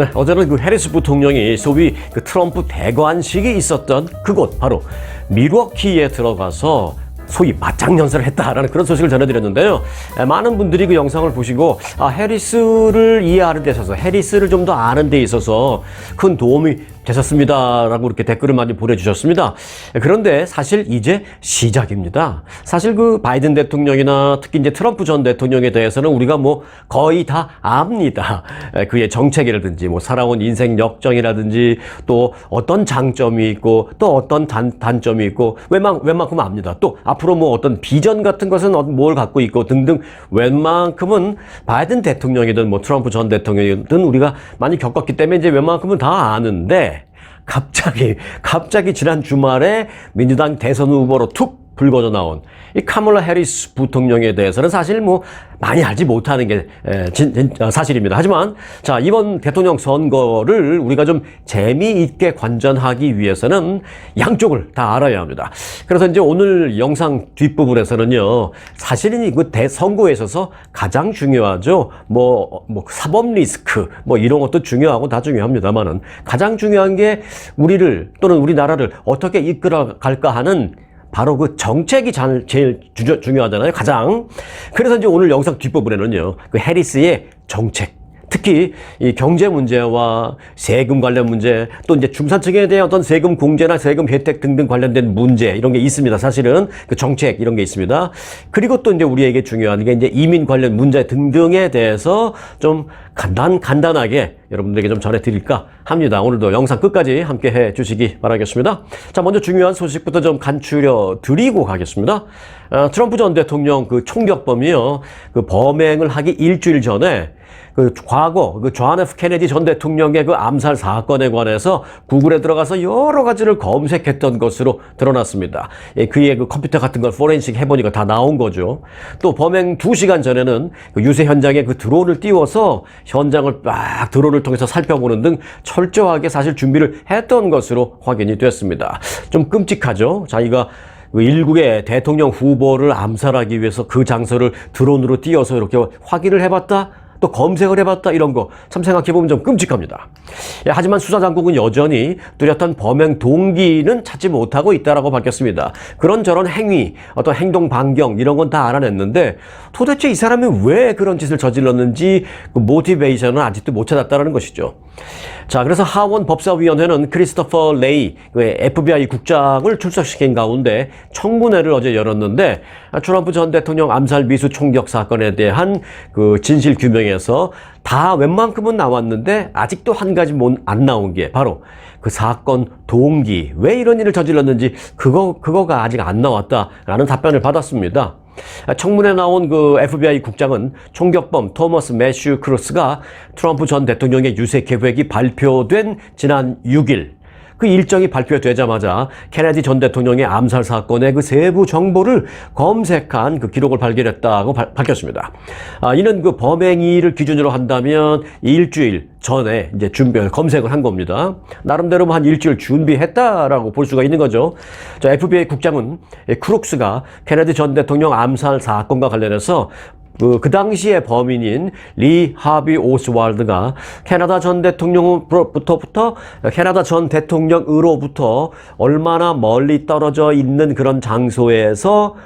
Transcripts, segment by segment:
네, 어제는 그 해리스 부통령이 소위 그 트럼프 대관식이 있었던 그곳 바로 밀워키에 들어가서 소위 맞짱 연설을 했다라는 그런 소식을 전해드렸는데요. 많은 분들이 그 영상을 보시고 해리스를 이해하는 데 있어서 해리스를 좀 더 아는 데 있어서 큰 도움이 되셨습니다라고 이렇게 댓글을 많이 보내주셨습니다. 그런데 사실 이제 시작입니다. 사실 그 바이든 대통령이나 특히 이제 트럼프 전 대통령에 대해서는 우리가 뭐 거의 다 압니다. 그의 정책이라든지 뭐 살아온 인생 역정이라든지 또 어떤 장점이 있고 또 어떤 단점이 있고 웬만큼 압니다. 또 앞으로 뭐 어떤 비전 같은 것은 뭘 갖고 있고 등등 웬만큼은 바이든 대통령이든 뭐 트럼프 전 대통령이든 우리가 많이 겪었기 때문에 이제 웬만큼은 다 아는데 갑자기 지난 주말에 민주당 대선 후보로 툭 불거져 나온 이 카멀라 해리스 부통령에 대해서는 사실 뭐 많이 알지 못하는 게 사실입니다. 하지만 자, 이번 대통령 선거를 우리가 좀 재미있게 관전하기 위해서는 양쪽을 다 알아야 합니다. 그래서 이제 오늘 영상 뒷부분에서는요, 사실은 그 대선거에 있어서 가장 중요하죠. 뭐 사법 리스크 뭐 이런 것도 중요하고 다 중요합니다만은 가장 중요한 게 우리를 또는 우리나라를 어떻게 이끌어 갈까 하는 바로 그 정책이 제일 중요하잖아요. 가장. 그래서 이제 오늘 영상 뒷부분에는요, 그 해리스의 정책, 특히 이 경제 문제와 세금 관련 문제, 또 이제 중산층에 대한 어떤 세금 공제나 세금 혜택 등등 관련된 문제, 이런 게 있습니다. 사실은 그 정책 이런 게 있습니다. 그리고 또 이제 우리에게 중요한 게 이제 이민 관련 문제 등등에 대해서 좀 간단하게 여러분들에게 좀 전해드릴까 합니다. 오늘도 영상 끝까지 함께 해 주시기 바라겠습니다. 자, 먼저 중요한 소식부터 좀 간추려 드리고 가겠습니다. 트럼프 전 대통령 그 총격범이요, 그 범행을 하기 일주일 전에 그 과거 그 존 F 케네디 전 대통령의 그 암살 사건에 관해서 구글에 들어가서 여러 가지를 검색했던 것으로 드러났습니다. 그의 그 컴퓨터 같은 걸 포렌식 해보니까 다 나온 거죠. 또 범행 2시간 전에는 그 유세 현장에 그 드론을 띄워서 현장을 막 드론을 통해서 살펴보는 등 철저하게 사실 준비를 했던 것으로 확인이 됐습니다. 좀 끔찍하죠. 자기가 그 일국의 대통령 후보를 암살하기 위해서 그 장소를 드론으로 띄워서 이렇게 확인을 해봤다, 또 검색을 해봤다, 이런 거 참 생각해보면 좀 끔찍합니다. 하지만 수사당국은 여전히 뚜렷한 범행 동기는 찾지 못하고 있다라고 밝혔습니다. 그런저런 행위, 어떤 행동 반경 이런 건 다 알아냈는데 도대체 이 사람이 왜 그런 짓을 저질렀는지 그 모티베이션은 아직도 못 찾았다는 것이죠. 자, 그래서 하원 법사위원회는 크리스토퍼 레이 그 FBI 국장을 출석시킨 가운데 청문회를 어제 열었는데 트럼프 전 대통령 암살 미수 총격 사건에 대한 그 진실 규명에서 다 웬만큼은 나왔는데 아직도 한 가지 안 나온 게 바로 그 사건 동기, 왜 이런 일을 저질렀는지 그거가 아직 안 나왔다라는 답변을 받았습니다. 청문회에 나온 그 FBI 국장은 총격범 토머스 매슈 크루스가 트럼프 전 대통령의 유세 계획이 발표된 지난 6일 그 일정이 발표되자마자 케네디 전 대통령의 암살 사건의 그 세부 정보를 검색한 그 기록을 발견했다고 밝혔습니다. 이는 그 범행일을 기준으로 한다면 일주일 전에 이제 검색을 한 겁니다. 나름대로 한 일주일 준비했다라고 볼 수가 있는 거죠. 자, FBI 국장은 크룩스가 케네디 전 대통령 암살 사건과 관련해서 그 당시의 범인인 리 하비 오스왈드가 캐나다 전 대통령으로부터 얼마나 멀리 떨어져 있는 그런 장소에서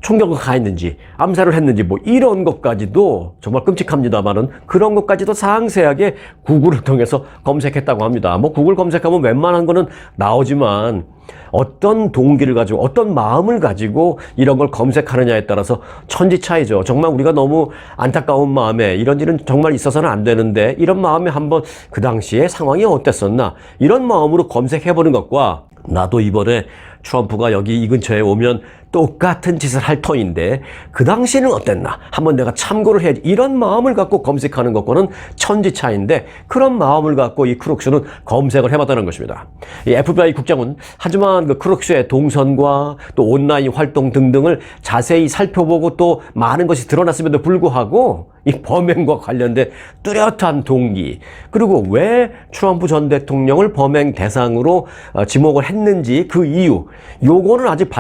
총격을 가했는지, 암살을 했는지, 뭐 이런 것까지도 정말 끔찍합니다만은 그런 것까지도 상세하게 구글을 통해서 검색했다고 합니다. 뭐 구글 검색하면 웬만한 거는 나오지만 어떤 동기를 가지고 어떤 마음을 가지고 이런 걸 검색하느냐에 따라서 천지 차이죠. 정말 우리가 너무 안타까운 마음에 이런 일은 정말 있어서는 안 되는데 이런 마음에 한번 그 당시에 상황이 어땠었나 이런 마음으로 검색해보는 것과 나도 이번에 트럼프가 여기 이 근처에 오면 똑같은 짓을 할 터인데 그 당시에는 어땠나 한번 내가 참고를 해야지, 이런 마음을 갖고 검색하는 것과는 천지 차이인데 그런 마음을 갖고 이 크룩스는 검색을 해봤다는 것입니다. 이 FBI 국장은 하지만 그 크룩스의 동선과 또 온라인 활동 등등을 자세히 살펴보고 또 많은 것이 드러났음에도 불구하고 이 범행과 관련된 뚜렷한 동기, 그리고 왜 트럼프 전 대통령을 범행 대상으로 지목을 했는지 그 이유, 요거는 아직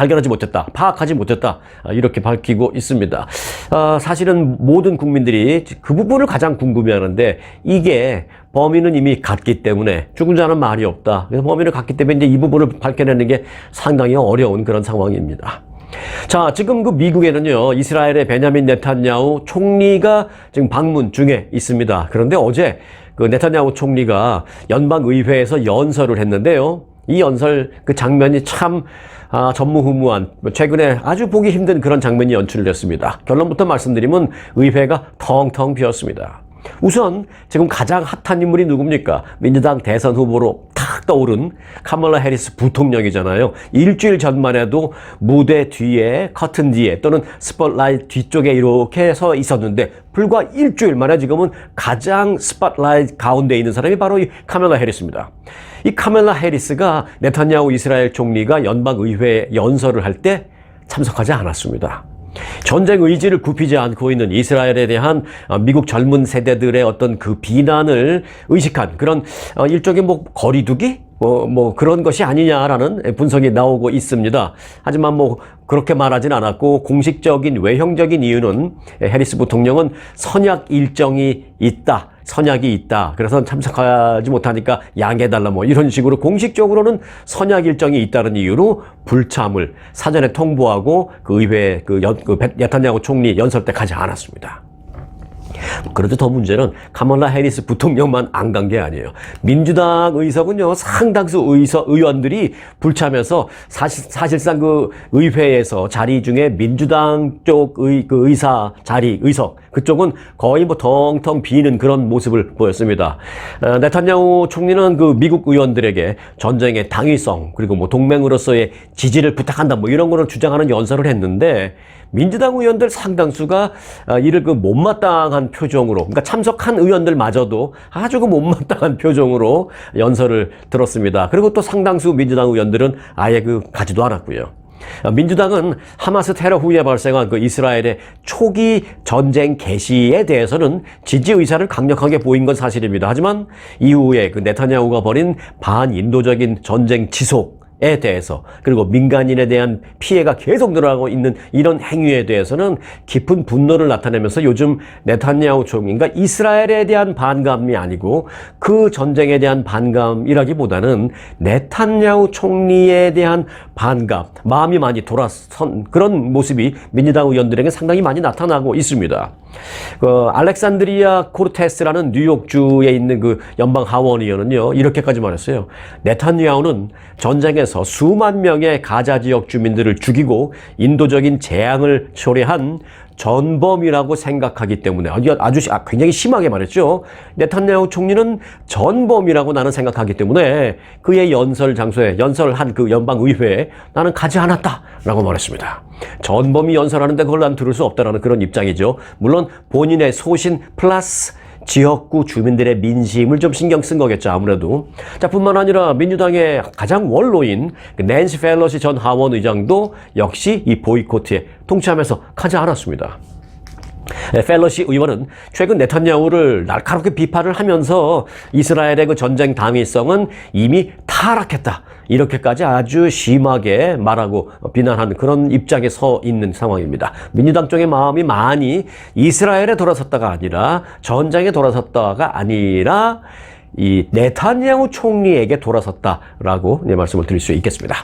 발견하지 못했다, 파악하지 못했다, 이렇게 밝히고 있습니다. 사실은 모든 국민들이 그 부분을 가장 궁금해하는데, 이게 범인은 이미 갔기 때문에 죽은 자는 말이 없다. 그래서 범인을 갔기 때문에 이제 이 부분을 밝혀내는 게 상당히 어려운 그런 상황입니다. 자, 지금 그 미국에는요, 이스라엘의 베냐민 네탄야후 총리가 지금 방문 중에 있습니다. 그런데 어제 그 네탄야후 총리가 연방의회에서 연설을 했는데요. 이 연설 그 장면이 참 전무후무한, 최근에 아주 보기 힘든 그런 장면이 연출됐습니다. 결론부터 말씀드리면 의회가 텅텅 비었습니다. 우선 지금 가장 핫한 인물이 누굽니까? 민주당 대선 후보로 탁 떠오른 카멀라 해리스 부통령이잖아요. 일주일 전만 해도 무대 뒤에, 커튼 뒤에 또는 스포트라이트 뒤쪽에 이렇게 서 있었는데, 불과 일주일 만에 지금은 가장 스포트라이트 가운데 있는 사람이 바로 이 카멀라 해리스입니다. 이 카멀라 해리스가 네탄야후 이스라엘 총리가 연방의회 연설을 할 때 참석하지 않았습니다. 전쟁 의지를 굽히지 않고 있는 이스라엘에 대한 미국 젊은 세대들의 어떤 그 비난을 의식한 그런 일종의 뭐 거리두기? 뭐 그런 것이 아니냐라는 분석이 나오고 있습니다. 하지만 뭐 그렇게 말하진 않았고, 공식적인 외형적인 이유는 해리스 부통령은 선약 일정이 있다. 선약이 있다. 그래서 참석하지 못하니까 양해해달라 뭐 이런 식으로 공식적으로는 선약 일정이 있다는 이유로 불참을 사전에 통보하고 그 의회 네탄야후 총리 연설 때 가지 않았습니다. 그런데 더 문제는 카멀라 해리스 부통령만 안 간 게 아니에요. 민주당 의석은요, 상당수 의원들이 불참해서 사실상 그 의회에서 자리 중에 민주당 쪽 그 의석 그쪽은 거의 뭐 텅텅 비는 그런 모습을 보였습니다. 네탄야후 총리는 그 미국 의원들에게 전쟁의 당위성, 그리고 뭐 동맹으로서의 지지를 부탁한다, 뭐 이런 거를 주장하는 연설을 했는데, 민주당 의원들 상당수가 이를 그 못마땅한 표정으로, 그러니까 참석한 의원들마저도 아주 그 못마땅한 표정으로 연설을 들었습니다. 그리고 또 상당수 민주당 의원들은 아예 가지도 않았고요. 민주당은 하마스 테러 후에 발생한 그 이스라엘의 초기 전쟁 개시에 대해서는 지지 의사를 강력하게 보인 건 사실입니다. 하지만 이후에 그 네타냐후가 벌인 반인도적인 전쟁 지속에 대해서, 그리고 민간인에 대한 피해가 계속 늘어나고 있는 이런 행위에 대해서는 깊은 분노를 나타내면서 요즘 네탄야후 총리, 그러니까 이스라엘에 대한 반감이 아니고 그 전쟁에 대한 반감이라기보다는 네탄야후 총리에 대한 반감, 마음이 많이 돌아선 그런 모습이 민주당 의원들에게 상당히 많이 나타나고 있습니다. 알렉산드리아 코르테스라는 뉴욕주에 있는 그 연방 하원 의원은요, 이렇게까지 말했어요. 네탄야후는 전쟁에서 수만 명의 가자 지역 주민들을 죽이고 인도적인 재앙을 초래한 전범이라고 생각하기 때문에, 굉장히 심하게 말했죠. 네탄야후 총리는 전범이라고 나는 생각하기 때문에 그의 연설 장소에, 연설한 그 연방의회에 나는 가지 않았다라고 말했습니다. 전범이 연설하는데 그걸 난 들을 수 없다라는 그런 입장이죠. 물론 본인의 소신 플러스 지역구 주민들의 민심을 좀 신경 쓴 거겠죠, 아무래도. 자, 뿐만 아니라 민주당의 가장 원로인 낸시 펠로시 전 하원 의장도 역시 이 보이콧에 동참해서 가지 않았습니다. 펠로시 의원은 최근 네탄야후를 날카롭게 비판을 하면서 이스라엘의 그 전쟁 당위성은 이미 타락했다, 이렇게까지 아주 심하게 말하고 비난하는 그런 입장에 서 있는 상황입니다. 민주당 쪽의 마음이 많이 이스라엘에 돌아섰다가 아니라, 전쟁에 돌아섰다가 아니라 이 네탄야후 총리에게 돌아섰다라고 말씀을 드릴 수 있겠습니다.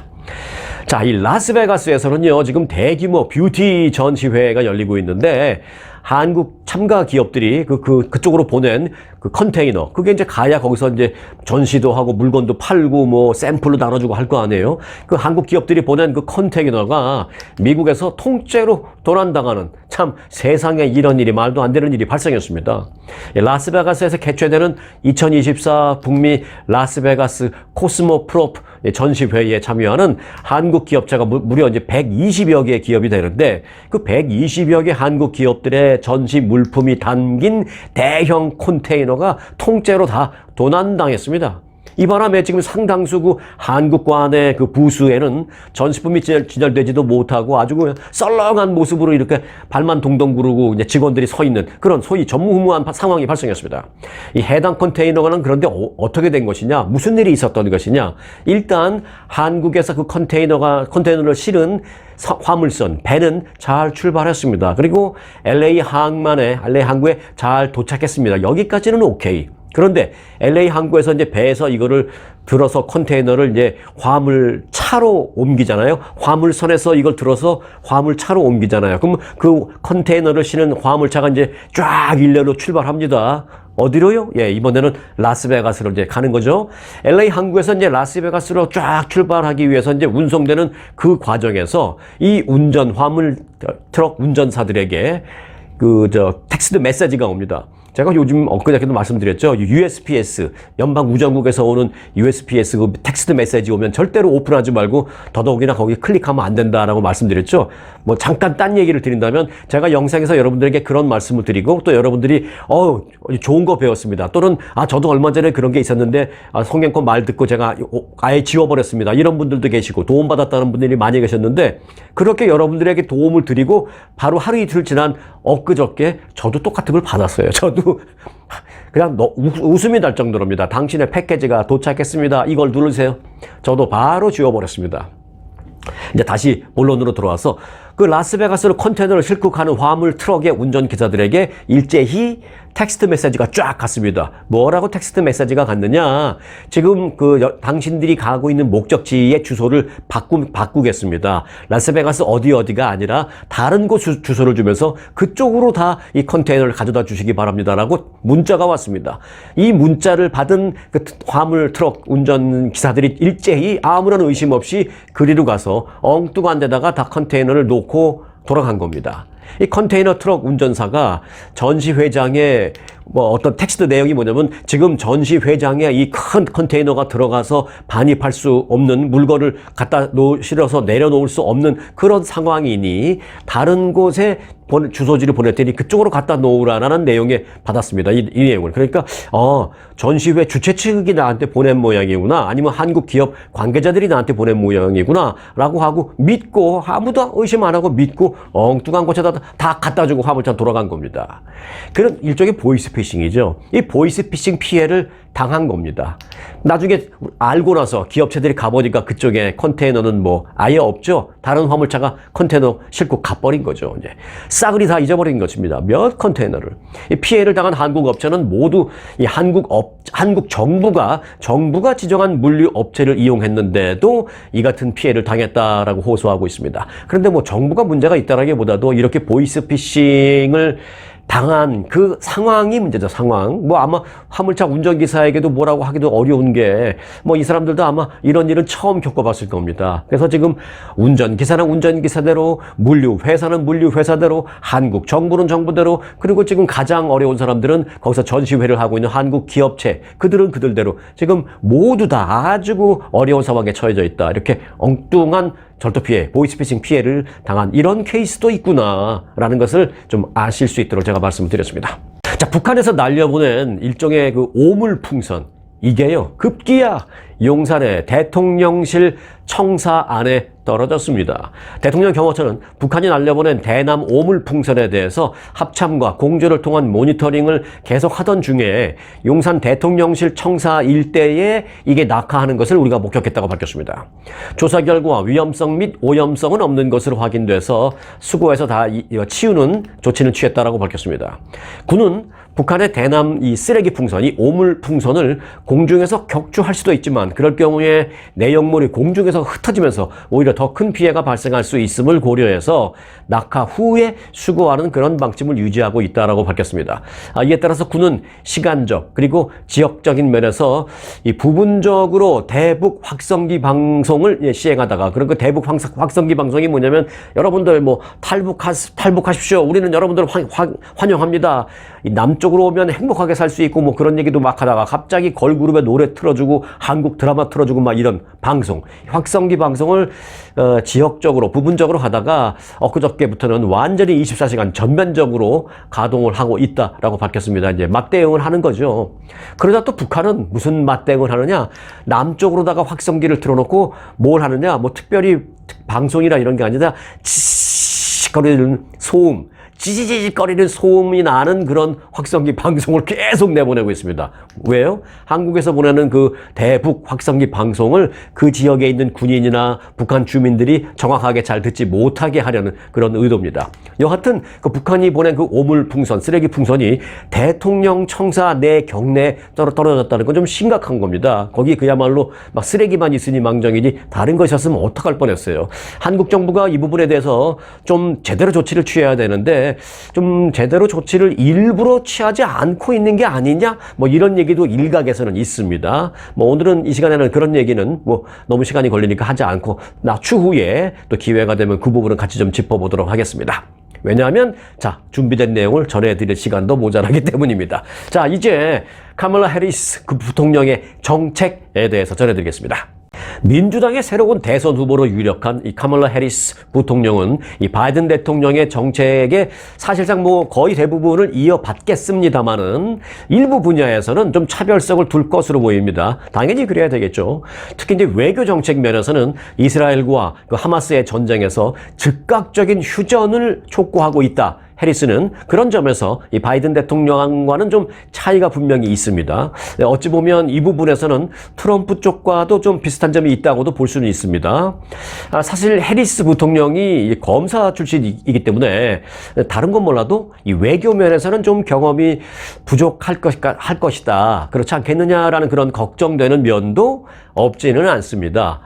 자, 이 라스베가스에서는요, 지금 대규모 뷰티 전시회가 열리고 있는데, 한국 참가 기업들이 그쪽으로 보낸 그 컨테이너, 그게 이제 가야 거기서 이제 전시도 하고 물건도 팔고 뭐 샘플로 나눠주고 할 거 아니에요? 그 한국 기업들이 보낸 그 컨테이너가 미국에서 통째로 도난당하는, 참 세상에 이런 일이, 말도 안 되는 일이 발생했습니다. 라스베가스에서 개최되는 2024 북미 라스베가스 코스모 프로프 전시회에 참여하는 한국 기업체가 무려 이제 120여 개의 기업이 되는데, 그 120여 개 한국 기업들의 전시 물품이 담긴 대형 컨테이너가 통째로 다 도난당했습니다. 이 바람에 지금 상당수 그 한국관의 그 부수에는 전시품이 진열되지도 못하고 아주 그 썰렁한 모습으로 이렇게 발만 동동 구르고 이제 직원들이 서 있는 그런 소위 전무후무한 상황이 발생했습니다. 이 해당 컨테이너는 그런데 어떻게 된 것이냐, 무슨 일이 있었던 것이냐. 일단 한국에서 그 컨테이너를 실은 화물선 배는 잘 출발했습니다. 그리고 LA 항구에 잘 도착했습니다. 여기까지는 오케이. 그런데 LA 항구에서 이제 배에서 이거를 들어서 컨테이너를 이제 화물차로 옮기잖아요. 화물선에서 이걸 들어서 화물차로 옮기잖아요. 그럼 그 컨테이너를 실은 화물차가 이제 쫙 일렬로 출발합니다. 어디로요? 예, 이번에는 라스베가스로 이제 가는 거죠. LA 항구에서 이제 라스베가스로 쫙 출발하기 위해서 이제 운송되는 그 과정에서 이 화물 트럭 운전사들에게 텍스트 메시지가 옵니다. 제가 요즘 엊그저께도 말씀드렸죠. USPS, 연방우정국에서 오는 USPS 그 텍스트 메시지 오면 절대로 오픈하지 말고 더더욱이나 거기 클릭하면 안 된다라고 말씀드렸죠. 뭐 잠깐 딴 얘기를 드린다면 제가 영상에서 여러분들에게 그런 말씀을 드리고 또 여러분들이 좋은 거 배웠습니다. 또는 저도 얼마 전에 그런 게 있었는데 송영권 말 듣고 제가 아예 지워버렸습니다. 이런 분들도 계시고 도움받았다는 분들이 많이 계셨는데 그렇게 여러분들에게 도움을 드리고 바로 하루 이틀 지난 엊그저께 저도 똑같은 걸 받았어요. 저도 그냥 웃음이 날 정도로입니다. 당신의 패키지가 도착했습니다. 이걸 누르세요. 저도 바로 지워버렸습니다. 이제 다시 본론으로 들어와서 그 라스베가스로 컨테이너를 싣고 가는 화물 트럭의 운전기사들에게 일제히 텍스트 메시지가 쫙 갔습니다. 뭐라고 텍스트 메시지가 갔느냐. 지금 당신들이 가고 있는 목적지의 주소를 바꾸겠습니다. 라스베가스 어디가 아니라 다른 곳 주소를 주면서 그쪽으로 다 이 컨테이너를 가져다 주시기 바랍니다라고 문자가 왔습니다. 이 문자를 받은 그 화물 트럭 운전기사들이 일제히 아무런 의심 없이 그리로 가서 엉뚱한 데다가 다 컨테이너를 놓고 돌아간 겁니다. 이 컨테이너 트럭 운전사가 전시회장에 어떤 텍스트 내용이 뭐냐면 지금 전시회장에 이 큰 컨테이너가 들어가서 반입할 수 없는 물건을 갖다 실어서 내려놓을 수 없는 그런 상황이니 다른 곳에 주소지를 보낼 테니 그쪽으로 갖다 놓으라는 내용에 받았습니다. 이 내용을. 그러니까 전시회 주최 측이 나한테 보낸 모양이구나. 아니면 한국 기업 관계자들이 나한테 보낸 모양이구나. 라고 하고 믿고 아무도 의심 안 하고 믿고 엉뚱한 곳에다 다 갖다 주고 화물차 돌아간 겁니다. 그런 일종의 보이스피싱이죠. 이 보이스피싱 피해를 당한 겁니다. 나중에 알고 나서 기업체들이 가보니까 그쪽에 컨테이너는 아예 없죠. 다른 화물차가 컨테이너 싣고 가버린 거죠. 이제 싸그리 다 잊어버린 것입니다. 몇 컨테이너를. 이 피해를 당한 한국 업체는 모두 이 한국 정부가 지정한 물류 업체를 이용했는데도 이 같은 피해를 당했다라고 호소하고 있습니다. 그런데 정부가 문제가 있다라기보다도 이렇게 보이스피싱을 당한 그 상황이 문제죠, 상황. 아마 화물차 운전기사에게도 뭐라고 하기도 어려운 게, 이 사람들도 아마 이런 일은 처음 겪어봤을 겁니다. 그래서 지금 운전기사는 운전기사대로, 물류회사는 물류회사대로, 한국 정부는 정부대로, 그리고 지금 가장 어려운 사람들은 거기서 전시회를 하고 있는 한국 기업체, 그들은 그들대로 지금 모두 다 아주 어려운 상황에 처해져 있다. 이렇게 엉뚱한 절도 피해, 보이스피싱 피해를 당한 이런 케이스도 있구나라는 것을 좀 아실 수 있도록 제가 말씀을 드렸습니다. 자, 북한에서 날려보낸 일종의 그 오물풍선, 이게요, 급기야 용산의 대통령실 청사 안에 떨어졌습니다. 대통령 경호처는 북한이 날려보낸 대남 오물풍선에 대해서 합참과 공조를 통한 모니터링을 계속하던 중에 용산 대통령실 청사 일대에 이게 낙하하는 것을 우리가 목격했다고 밝혔습니다. 조사 결과 위험성 및 오염성은 없는 것으로 확인돼서 수거해서 다 치우는 조치는 취했다라고 밝혔습니다. 군은 북한의 대남 이 쓰레기 풍선, 이 오물 풍선을 공중에서 격추할 수도 있지만 그럴 경우에 내용물이 공중에서 흩어지면서 오히려 더 큰 피해가 발생할 수 있음을 고려해서 낙하 후에 수거하는 그런 방침을 유지하고 있다라고 밝혔습니다. 이에 따라서 군은 시간적 그리고 지역적인 면에서 이 부분적으로 대북 확성기 방송을 시행하다가 그런 그 대북 확성기 방송이 뭐냐면 여러분들 탈북하십시오. 우리는 여러분들 환영합니다. 이 남쪽으로 오면 행복하게 살 수 있고 그런 얘기도 막 하다가 갑자기 걸그룹의 노래 틀어주고 한국 드라마 틀어주고 막 이런 방송 확성기 방송을 지역적으로 부분적으로 하다가 엊그저께부터는 완전히 24시간 전면적으로 가동을 하고 있다라고 밝혔습니다. 이제 맞대응을 하는 거죠. 그러다 또 북한은 무슨 맞대응을 하느냐? 남쪽으로다가 확성기를 틀어놓고 뭘 하느냐? 뭐 특별히 방송이나 이런 게 아니라 거리는 소음, 찌지직거리는 소음이 나는 그런 확성기 방송을 계속 내보내고 있습니다. 왜요? 한국에서 보내는 그 대북 확성기 방송을 그 지역에 있는 군인이나 북한 주민들이 정확하게 잘 듣지 못하게 하려는 그런 의도입니다. 여하튼 그 북한이 보낸 그 오물풍선, 쓰레기 풍선이 대통령 청사 내 경내에 떨어졌다는 건 좀 심각한 겁니다. 거기 그야말로 막 쓰레기만 있으니 망정이니 다른 것이었으면 어떡할 뻔했어요. 한국 정부가 이 부분에 대해서 좀 제대로 조치를 취해야 되는데 좀 제대로 조치를 일부러 취하지 않고 있는 게 아니냐? 뭐 이런 얘기도 일각에서는 있습니다. 뭐 오늘은 이 시간에는 그런 얘기는 뭐 너무 시간이 걸리니까 하지 않고 추후에 또 기회가 되면 그 부분은 같이 좀 짚어보도록 하겠습니다. 왜냐하면 자, 준비된 내용을 전해드릴 시간도 모자라기 때문입니다. 자, 이제 카멀라 해리스 그 부통령의 정책에 대해서 전해드리겠습니다. 민주당의 새로운 대선 후보로 유력한 이 카멀라 해리스 부통령은 이 바이든 대통령의 정책에 사실상 뭐 거의 대부분을 이어받겠습니다만은 일부 분야에서는 좀 차별성을 둘 것으로 보입니다. 당연히 그래야 되겠죠. 특히 이제 외교 정책 면에서는 이스라엘과 그 하마스의 전쟁에서 즉각적인 휴전을 촉구하고 있다. 해리스는 그런 점에서 이 바이든 대통령과는 좀 차이가 분명히 있습니다. 어찌 보면 이 부분에서는 트럼프 쪽과도 좀 비슷한 점이 있다고도 볼 수는 있습니다. 사실 해리스 부통령이 검사 출신이기 때문에 다른 건 몰라도 이 외교 면에서는 좀 경험이 부족할 것이다. 그렇지 않겠느냐라는 그런 걱정되는 면도 없지는 않습니다.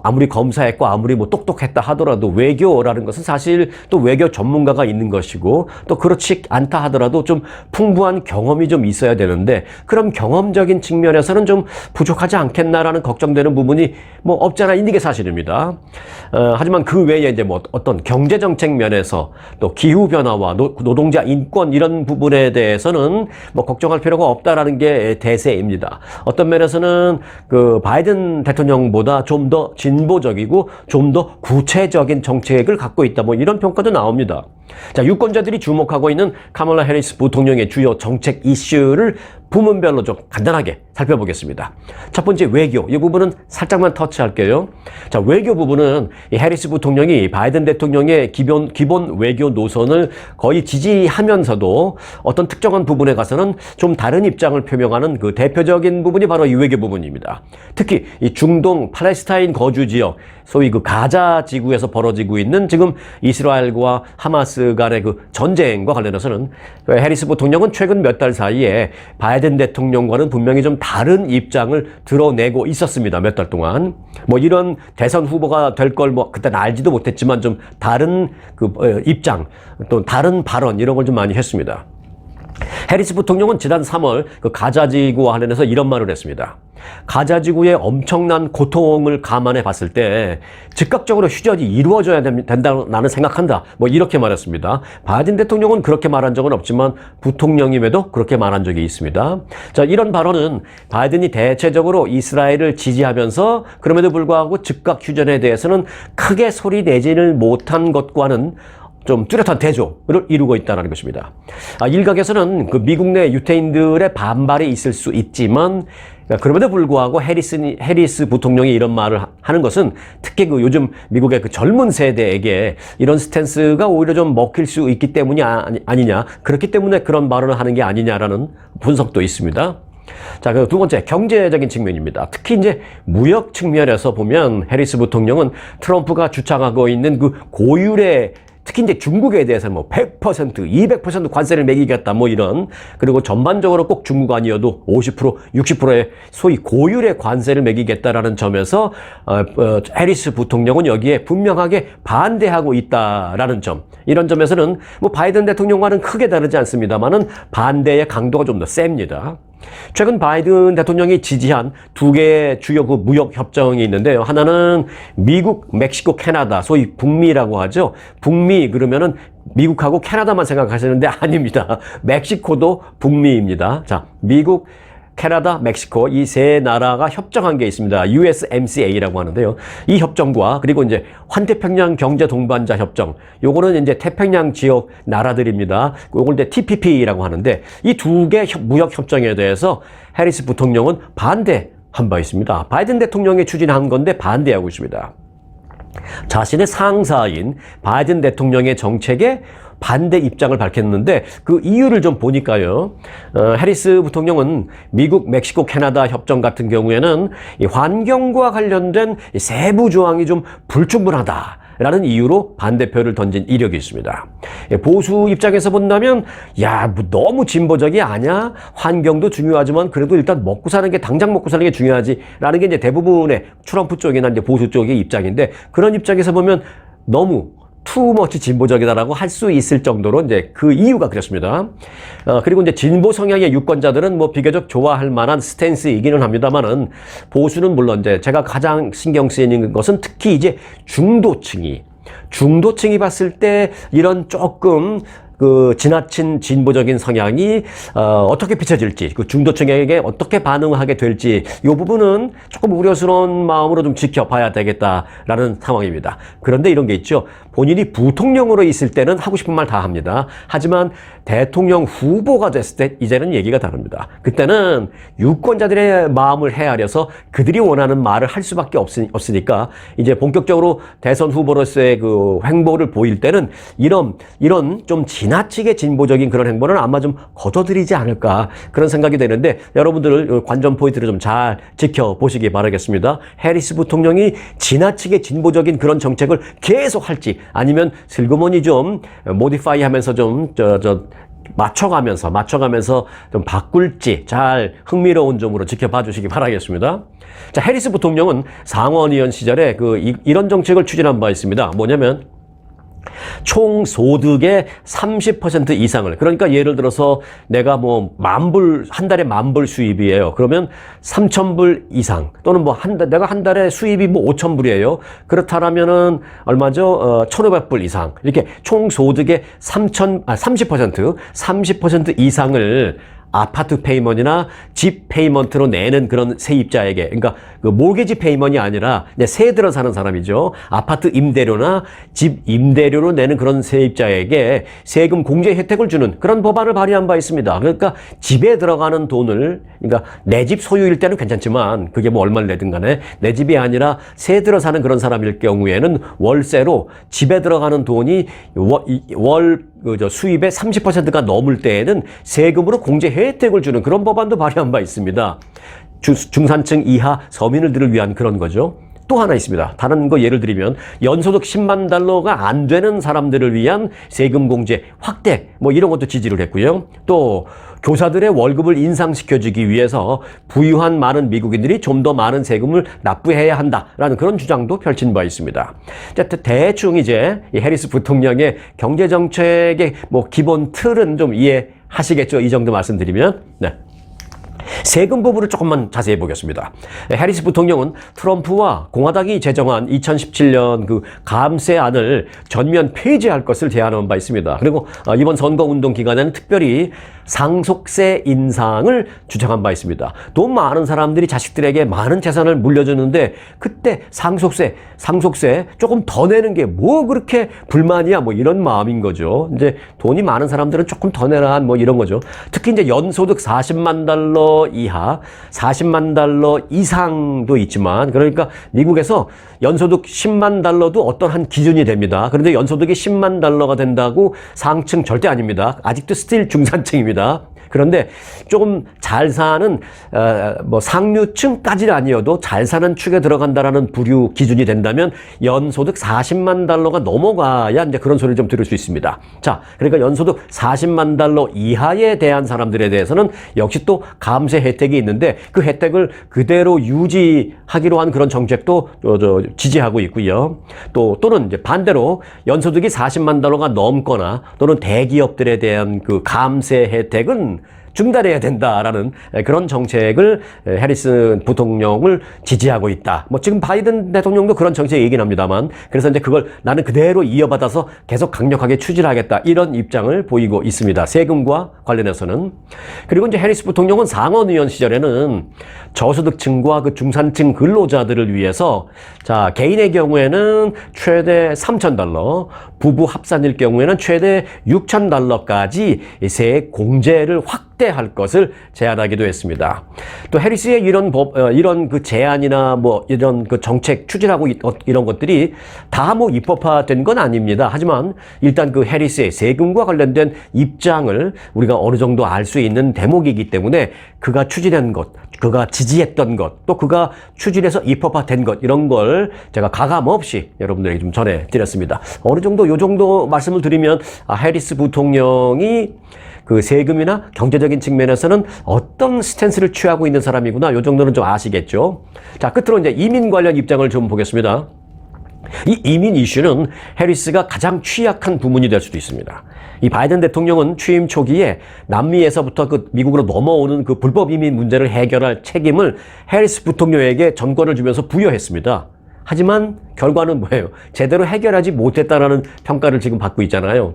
아무리 검사했고 아무리 뭐 똑똑했다 하더라도 외교라는 것은 사실 또 외교 전문가가 있는 것이고 또 그렇지 않다 하더라도 좀 풍부한 경험이 좀 있어야 되는데 그런 경험적인 측면에서는 좀 부족하지 않겠나라는 걱정되는 부분이 뭐 없지 않아 있는 게 사실입니다. 하지만 그 외에 이제 뭐 어떤 경제 정책 면에서 또 기후 변화와 노동자 인권 이런 부분에 대해서는 뭐 걱정할 필요가 없다라는 게 대세입니다. 어떤 면에서는 그 바이든 대통령보다 좀 더 진보적이고 좀 더 구체적인 정책을 갖고 있다. 뭐 이런 평가도 나옵니다. 자, 유권자들이 주목하고 있는 카멀라 해리스 부통령의 주요 정책 이슈를 부문별로 좀 간단하게 살펴보겠습니다. 첫 번째 외교. 이 부분은 살짝만 터치할게요. 자, 외교 부분은 이 해리스 부통령이 바이든 대통령의 기본 외교 노선을 거의 지지하면서도 어떤 특정한 부분에 가서는 좀 다른 입장을 표명하는 그 대표적인 부분이 바로 이 외교 부분입니다. 특히 이 중동 팔레스타인 거주 지역, 소위 그 가자 지구에서 벌어지고 있는 지금 이스라엘과 하마스 간의 그 전쟁과 관련해서는 해리스 부통령은 최근 몇 달 사이에 바이든 대통령과는 분명히 좀 다른 입장을 드러내고 있었습니다. 몇 달 동안. 뭐 이런 대선 후보가 될 걸 뭐 그때 알지도 못했지만 좀 다른 그 입장, 또 다른 발언 이런 걸 좀 많이 했습니다. 해리스 부통령은 지난 3월 그 가자지구와 관련해서 이런 말을 했습니다. 가자지구의 엄청난 고통을 감안해 봤을 때 즉각적으로 휴전이 이루어져야 된다고 나는 생각한다. 뭐 이렇게 말했습니다. 바이든 대통령은 그렇게 말한 적은 없지만 부통령임에도 그렇게 말한 적이 있습니다. 자, 이런 발언은 바이든이 대체적으로 이스라엘을 지지하면서 그럼에도 불구하고 즉각 휴전에 대해서는 크게 소리 내지는 못한 것과는 좀 뚜렷한 대조를 이루고 있다는 것입니다. 일각에서는 그 미국 내 유태인들의 반발이 있을 수 있지만 그럼에도 불구하고 해리스 부통령이 이런 말을 하는 것은 특히 그 요즘 미국의 그 젊은 세대에게 이런 스탠스가 오히려 좀 먹힐 수 있기 때문이 아니냐. 그렇기 때문에 그런 발언을 하는 게 아니냐라는 분석도 있습니다. 자, 그 두 번째 경제적인 측면입니다. 특히 이제 무역 측면에서 보면 해리스 부통령은 트럼프가 주창하고 있는 그 고율의 특히 이제 중국에 대해서 뭐 100%, 200% 관세를 매기겠다 뭐 이런, 그리고 전반적으로 꼭 중국 아니어도 50%, 60%의 소위 고율의 관세를 매기겠다라는 점에서 해리스 부통령은 여기에 분명하게 반대하고 있다라는 점. 이런 점에서는 뭐 바이든 대통령과는 크게 다르지 않습니다만은 반대의 강도가 좀 더 셉니다. 최근 바이든 대통령이 지지한 두 개의 주요 그 무역 협정이 있는데요. 하나는 미국, 멕시코, 캐나다, 소위 북미라고 하죠. 북미 그러면은 미국하고 캐나다만 생각하시는데 아닙니다. 멕시코도 북미입니다. 자, 미국, 캐나다, 멕시코 이 세 나라가 협정한 게 있습니다. USMCA라고 하는데요. 이 협정과 그리고 이제 환태평양 경제 동반자 협정, 요거는 이제 태평양 지역 나라들입니다. 요걸 이제 TPP라고 하는데 이 두 개 무역 협정에 대해서 해리스 부통령은 반대한 바 있습니다. 바이든 대통령이 추진한 건데 반대하고 있습니다. 자신의 상사인 바이든 대통령의 정책에 반대 입장을 밝혔는데 그 이유를 좀 보니까요. 해리스 부통령은 미국, 멕시코, 캐나다 협정 같은 경우에는 이 환경과 관련된 세부 조항이 좀 불충분하다라는 이유로 반대표를 던진 이력이 있습니다. 보수 입장에서 본다면 야, 뭐 너무 진보적이 아니야? 환경도 중요하지만 그래도 일단 먹고 사는 게 당장 먹고 사는 게 중요하지라는 게 이제 대부분의 트럼프 쪽이나 이제 보수 쪽의 입장인데 그런 입장에서 보면 너무 투머치 진보적이다라고 할 수 있을 정도로 이제 그 이유가 그렇습니다. 그리고 이제 진보 성향의 유권자들은 뭐 비교적 좋아할 만한 스탠스이기는 합니다만은 보수는 물론 이제 제가 가장 신경 쓰이는 것은 특히 이제 중도층이 봤을 때 이런 조금 그 지나친 진보적인 성향이 어떻게 비춰질지, 그 중도층에게 어떻게 반응하게 될지 이 부분은 조금 우려스러운 마음으로 좀 지켜봐야 되겠다라는 상황입니다. 그런데 이런 게 있죠. 본인이 부통령으로 있을 때는 하고 싶은 말 다 합니다. 하지만 대통령 후보가 됐을 때 이제는 얘기가 다릅니다. 그때는 유권자들의 마음을 헤아려서 그들이 원하는 말을 할 수밖에 없으니까 이제 본격적으로 대선 후보로서의 그 행보를 보일 때는 이런 좀 지나치게 진보적인 그런 행보는 아마 좀 거둬들이지 않을까 그런 생각이 되는데 여러분들 관전 포인트를 좀 잘 지켜보시기 바라겠습니다. 해리스 부통령이 지나치게 진보적인 그런 정책을 계속 할지 아니면 슬그머니 좀 모디파이 하면서 좀 맞춰가면서 좀 바꿀지 잘 흥미로운 점으로 지켜봐 주시기 바라겠습니다. 자, 해리스 부통령은 상원의원 시절에 이런 정책을 추진한 바 있습니다. 뭐냐면 총 소득의 30% 이상을, 그러니까 예를 들어서 내가 뭐 한 달에 10,000불 수입이에요. 그러면 3,000불 이상 또는 뭐 내가 한 달에 수입이 뭐 5,000불이에요. 그렇다면은 얼마죠? 1,500불 이상. 이렇게 총 소득의 30% 이상을 아파트 페이먼트나 집 페이먼트로 내는 그런 세입자에게, 그러니까 그 모기지 페이먼이 아니라 세 들어 사는 사람이죠. 아파트 임대료나 집 임대료로 내는 그런 세입자에게 세금 공제 혜택을 주는 그런 법안을 발의한 바 있습니다. 그러니까 집에 들어가는 돈을, 그러니까 내 집 소유일 때는 괜찮지만 그게 뭐 얼마를 내든 간에 내 집이 아니라 세 들어 사는 그런 사람일 경우에는 월세로 집에 들어가는 돈이 수입의 30%가 넘을 때에는 세금으로 공제 혜택을 주는 그런 법안도 발의한 바 있습니다. 중산층 이하 서민들을 위한 그런 거죠. 또 하나 있습니다. 다른 거 예를 들면 연소득 10만 달러가 안 되는 사람들을 위한 세금 공제 확대 뭐 이런 것도 지지를 했고요. 또 교사들의 월급을 인상시켜주기 위해서 부유한 많은 미국인들이 좀 더 많은 세금을 납부해야 한다라는 그런 주장도 펼친 바 있습니다. 대충 이제 이 해리스 부통령의 경제정책의 뭐 기본 틀은 좀 이해하시겠죠? 이 정도 말씀드리면. 네. 세금 부분을 조금만 자세히 보겠습니다. 해리스 부통령은 트럼프와 공화당이 제정한 2017년 그 감세안을 전면 폐지할 것을 제안한 바 있습니다. 그리고 이번 선거운동 기간에는 특별히 상속세 인상을 주장한 바 있습니다. 돈 많은 사람들이 자식들에게 많은 재산을 물려주는데 그때 상속세 조금 더 내는 게 뭐 그렇게 불만이야 뭐 이런 마음인 거죠. 이제 돈이 많은 사람들은 조금 더 내라 뭐 이런 거죠. 특히 이제 연소득 40만 달러 이하, 40만 달러 이상도 있지만, 그러니까 미국에서 연소득 10만 달러도 어떤 한 기준이 됩니다. 그런데 연소득이 10만 달러가 된다고 상층 절대 아닙니다. 아직도 스틸 중산층입니다. 그런데 조금 잘 사는 뭐 상류층까지는 아니어도 잘 사는 축에 들어간다라는 부류 기준이 된다면 연소득 40만 달러가 넘어가야 이제 그런 소리를 좀 들을 수 있습니다. 자, 그러니까 연소득 40만 달러 이하에 대한 사람들에 대해서는 역시 또 감세 혜택이 있는데 그 혜택을 그대로 유지하기로 한 그런 정책도 지지하고 있고요. 또는 이제 반대로 연소득이 40만 달러가 넘거나 또는 대기업들에 대한 그 감세 혜택은 중단해야 된다라는 그런 정책을 해리스 부통령을 지지하고 있다. 뭐 지금 바이든 대통령도 그런 정책 얘기는 합니다만, 그래서 이제 그걸 나는 그대로 이어받아서 계속 강력하게 추진하겠다, 이런 입장을 보이고 있습니다. 세금과 관련해서는. 그리고 이제 해리스 부통령은 상원의원 시절에는 저소득층과 그 중산층 근로자들을 위해서, 자, 개인의 경우에는 최대 $3,000, 부부 합산일 경우에는 최대 $6,000까지 세액 공제를 확대할 것을 제안하기도 했습니다. 또 해리스의 이런 그 제안이나 뭐 이런 그 정책 추진하고 이런 것들이 다 뭐 입법화된 건 아닙니다. 하지만 일단 그 해리스의 세금과 관련된 입장을 우리가 어느 정도 알 수 있는 대목이기 때문에 그가 추진한 것, 그가 지지했던 것, 또 그가 추진해서 입법화된 것, 이런 걸 제가 가감 없이 여러분들에게 좀 전해드렸습니다. 어느 정도 요 정도 말씀을 드리면 해리스 부통령이 그 세금이나 경제적인 측면에서는 어떤 스탠스를 취하고 있는 사람이구나, 요 정도는 좀 아시겠죠. 자, 끝으로 이제 이민 관련 입장을 좀 보겠습니다. 이 이민 이슈는 해리스가 가장 취약한 부문이 될 수도 있습니다. 이 바이든 대통령은 취임 초기에 남미에서부터 그 미국으로 넘어오는 그 불법 이민 문제를 해결할 책임을 해리스 부통령에게 전권을 주면서 부여했습니다. 하지만 결과는 뭐예요? 제대로 해결하지 못했다라는 평가를 지금 받고 있잖아요.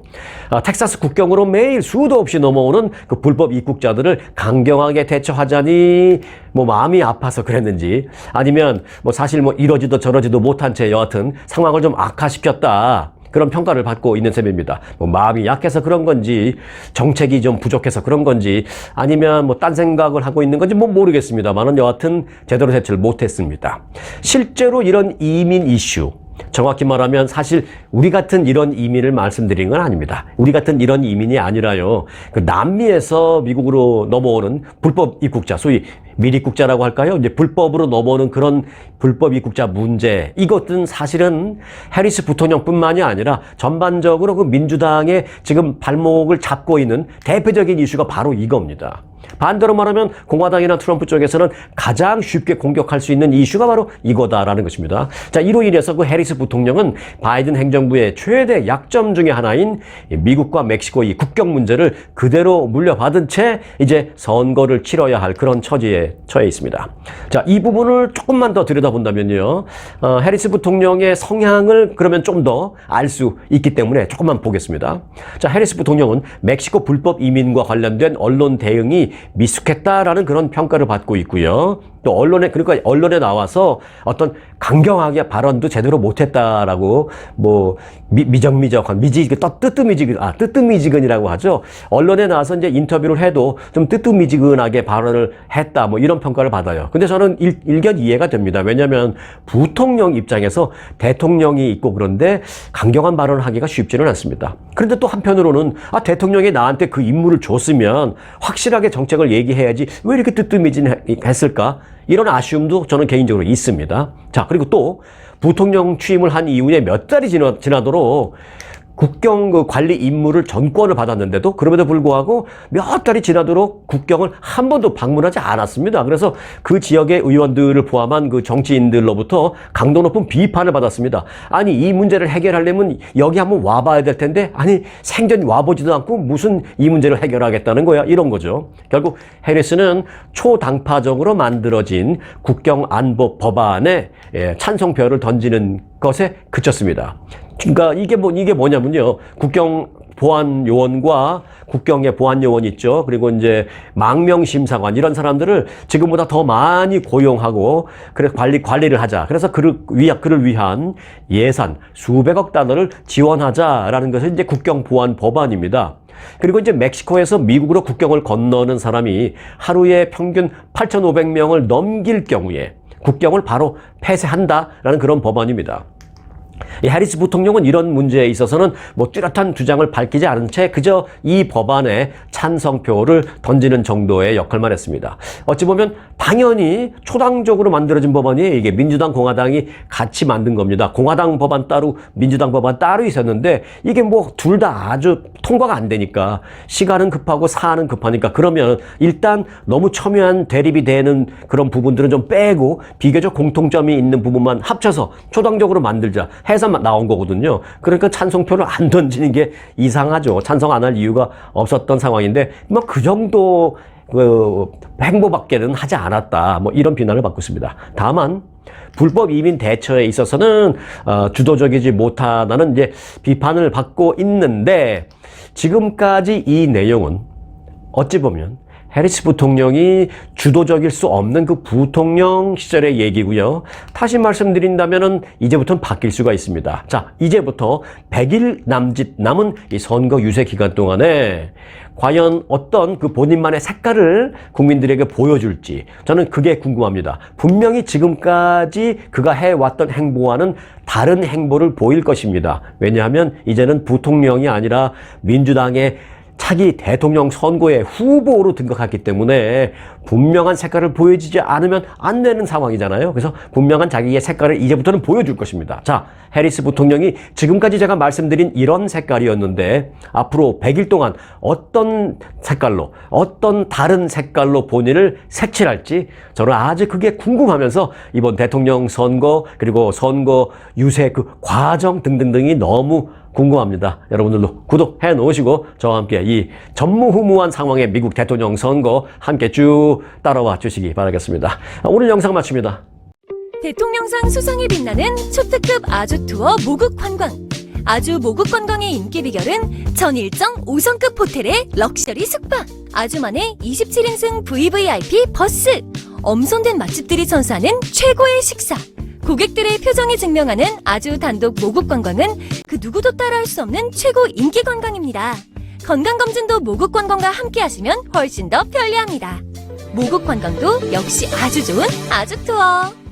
텍사스 국경으로 매일 수도 없이 넘어오는 그 불법 입국자들을 강경하게 대처하자니 뭐 마음이 아파서 그랬는지, 아니면 뭐 사실 뭐 이러지도 저러지도 못한 채 여하튼 상황을 좀 악화시켰다, 그런 평가를 받고 있는 셈입니다. 뭐 마음이 약해서 그런 건지, 정책이 좀 부족해서 그런 건지, 아니면 뭐 딴 생각을 하고 있는 건지 뭐 모르겠습니다만은 여하튼 제대로 대처를 못했습니다. 실제로 이런 이민 이슈, 정확히 말하면 사실 우리 같은 이런 이민을 말씀드린 건 아닙니다. 우리 같은 이런 이민이 아니라요, 그 남미에서 미국으로 넘어오는 불법 입국자, 소위 밀입국자라고 할까요? 이제 불법으로 넘어오는 그런 불법 입국자 문제, 이것은 사실은 해리스 부통령뿐만이 아니라 전반적으로 그 민주당의 지금 발목을 잡고 있는 대표적인 이슈가 바로 이겁니다. 반대로 말하면 공화당이나 트럼프 쪽에서는 가장 쉽게 공격할 수 있는 이슈가 바로 이거다라는 것입니다. 자, 이로 인해서 그 해리스 부통령은 바이든 행정부의 최대 약점 중에 하나인 미국과 멕시코 이 국경 문제를 그대로 물려받은 채 이제 선거를 치러야 할 그런 처지에 처해 있습니다. 자, 이 부분을 조금만 더 들여다본다면요, 해리스 부통령의 성향을 그러면 좀 더 알 수 있기 때문에 조금만 보겠습니다. 자, 해리스 부통령은 멕시코 불법 이민과 관련된 언론 대응이 미숙했다라는 그런 평가를 받고 있고요. 또 그러니까 언론에 나와서 어떤 강경하게 발언도 제대로 못했다라고, 뭐 미적미적한 뜨뜻미지근이라고 하죠. 언론에 나와서 이제 인터뷰를 해도 좀 뜨뜻미지근하게 발언을 했다, 뭐 이런 평가를 받아요. 근데 저는 일견 이해가 됩니다. 왜냐하면 부통령 입장에서 대통령이 있고 그런데 강경한 발언을 하기가 쉽지는 않습니다. 그런데 또 한편으로는 대통령이 나한테 그 임무를 줬으면 확실하게 정책을 얘기해야지 왜 이렇게 뜨뜻미진했을까? 이런 아쉬움도 저는 개인적으로 있습니다. 자, 그리고 또 부통령 취임을 한 이후에 몇 달이 지나도록 국경 그 관리 임무를 전권을 받았는데도, 그럼에도 불구하고 몇 달이 지나도록 국경을 한 번도 방문하지 않았습니다. 그래서 그 지역의 의원들을 포함한 그 정치인들로부터 강도 높은 비판을 받았습니다. 아니, 이 문제를 해결하려면 여기 한번 와봐야 될 텐데, 아니 생전 와보지도 않고 무슨 이 문제를 해결하겠다는 거야, 이런 거죠. 결국 해리스는 초당파적으로 만들어진 국경안보 법안에 찬성표를 던지는 것에 그쳤습니다. 그러니까 이게 뭐냐면요, 국경 보안 요원과 국경의 보안 요원 있죠. 그리고 이제 망명 심사관, 이런 사람들을 지금보다 더 많이 고용하고 그래서 관리를 하자. 그래서 그를 위한 예산 수백억 달러를 지원하자라는 것이 이제 국경 보안 법안입니다. 그리고 이제 멕시코에서 미국으로 국경을 건너는 사람이 하루에 평균 8,500명을 넘길 경우에 국경을 바로 폐쇄한다라는 그런 법안입니다. 이 해리스 부통령은 이런 문제에 있어서는 뭐 뚜렷한 주장을 밝히지 않은 채 그저 이 법안에 찬성표를 던지는 정도의 역할만 했습니다. 어찌 보면 당연히 초당적으로 만들어진 법안이에요. 이게 민주당, 공화당이 같이 만든 겁니다. 공화당 법안 따로, 민주당 법안 따로 있었는데 이게 뭐 둘 다 아주 통과가 안 되니까, 시간은 급하고 사안은 급하니까, 그러면 일단 너무 첨예한 대립이 되는 그런 부분들은 좀 빼고 비교적 공통점이 있는 부분만 합쳐서 초당적으로 만들자 해서 나온 거거든요. 그러니까 찬성표를 안 던지는 게 이상하죠. 찬성 안 할 이유가 없었던 상황인데 뭐 그 정도 행보밖에는 하지 않았다. 뭐 이런 비난을 받고 있습니다. 다만 불법 이민 대처에 있어서는 주도적이지 못하다는 이제 비판을 받고 있는데 지금까지 이 내용은 어찌 보면 해리스 부통령이 주도적일 수 없는 그 부통령 시절의 얘기고요. 다시 말씀드린다면은 이제부터는 바뀔 수가 있습니다. 자, 이제부터 100일 남짓 남은 이 선거 유세 기간 동안에 과연 어떤 그 본인만의 색깔을 국민들에게 보여줄지 저는 그게 궁금합니다. 분명히 지금까지 그가 해왔던 행보와는 다른 행보를 보일 것입니다. 왜냐하면 이제는 부통령이 아니라 민주당의 차기 대통령 선거에 후보로 등극했기 때문에 분명한 색깔을 보여주지 않으면 안 되는 상황이잖아요. 그래서 분명한 자기의 색깔을 이제부터는 보여줄 것입니다. 자, 해리스 부통령이 지금까지 제가 말씀드린 이런 색깔이었는데 앞으로 100일 동안 어떤 색깔로, 어떤 다른 색깔로 본인을 색칠할지 저는 아주 그게 궁금하면서 이번 대통령 선거 그리고 선거 유세 그 과정 등등등이 너무 궁금합니다. 여러분들도 구독해 놓으시고 저와 함께 이 전무후무한 상황의 미국 대통령 선거 함께 쭉 따라와 주시기 바라겠습니다. 오늘 영상 마칩니다. 대통령상 수상에 빛나는 초특급 아주 투어 모국 관광. 아주 모국 관광의 인기 비결은 전 일정 5성급 호텔의 럭셔리 숙박, 아주만의 27인승 VVIP 버스, 엄선된 맛집들이 선사하는 최고의 식사, 고객들의 표정이 증명하는 아주 단독 모국 관광은 그 누구도 따라할 수 없는 최고 인기 관광입니다. 건강검진도 모국 관광과 함께 하시면 훨씬 더 편리합니다. 모국 관광도 역시 아주 좋은 아주 투어.